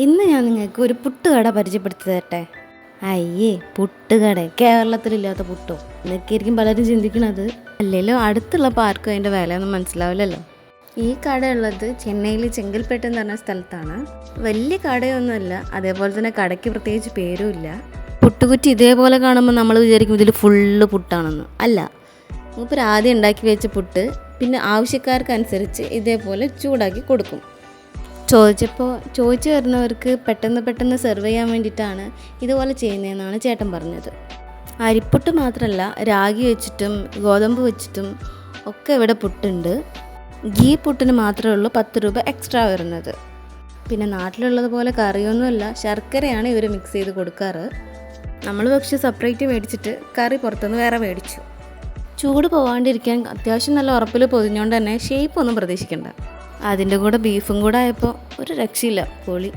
ഇന്ന് ഞാൻ നിങ്ങൾക്ക് ഒരു പുട്ടുകട പരിചയപ്പെടുത്തി തരട്ടെ. അയ്യേ, പുട്ടുകട കേരളത്തിലില്ലാത്ത പുട്ടോ എന്നൊക്കെ ആയിരിക്കും പലരും ചിന്തിക്കണത്. അല്ലെങ്കിലും അടുത്തുള്ള പാർക്കും അതിൻ്റെ വിലയൊന്നും മനസ്സിലാവില്ലല്ലോ. ഈ കട ഉള്ളത് ചെന്നൈയിൽ ചെങ്കൽപ്പേട്ട് എന്ന് പറഞ്ഞ സ്ഥലത്താണ്. വലിയ കടയൊന്നുമല്ല, അതേപോലെ തന്നെ കടയ്ക്ക് പ്രത്യേകിച്ച് പേരുമില്ല. പുട്ടുകുറ്റി ഇതേപോലെ കാണുമ്പോൾ നമ്മൾ വിചാരിക്കും ഇതിൽ ഫുള്ള് പുട്ടാണെന്ന്. അല്ല, മൂപ്പർ ആദ്യം ഉണ്ടാക്കി വെച്ച പുട്ട് പിന്നെ ആവശ്യക്കാർക്കനുസരിച്ച് ഇതേപോലെ ചൂടാക്കി കൊടുക്കും. ചോദിച്ചു വരുന്നവർക്ക് പെട്ടെന്ന് സെർവ് ചെയ്യാൻ വേണ്ടിയിട്ടാണ് ഇതുപോലെ ചെയ്യുന്നതെന്നാണ് ചേട്ടൻ പറഞ്ഞത്. അരിപ്പുട്ട് മാത്രമല്ല, രാഗി വെച്ചിട്ടും ഗോതമ്പ് വെച്ചിട്ടും ഒക്കെ ഇവിടെ പുട്ടുണ്ട്. ഗീ പുട്ടിന് മാത്രമേ ഉള്ളൂ 10 രൂപ എക്സ്ട്രാ വരുന്നത്. പിന്നെ നാട്ടിലുള്ളതുപോലെ കറിയൊന്നുമല്ല, ശർക്കരയാണ് ഇവർ മിക്സ് ചെയ്ത് കൊടുക്കാറ്. നമ്മൾ പക്ഷേ സെപ്പറേറ്റ് മേടിച്ചിട്ട് കറി പുറത്തുനിന്ന് വേറെ മേടിച്ചു. ചൂട് പോവാണ്ടിരിക്കാൻ അത്യാവശ്യം നല്ല ഉറപ്പിൽ പൊതിഞ്ഞുകൊണ്ട് തന്നെ ഷേപ്പ് ഒന്നും പ്രതീക്ഷിക്കണ്ട. അതിൻ്റെ കൂടെ ബീഫും കൂടെ ആയപ്പോൾ ഒരു രക്ഷയില്ല, പൊളി.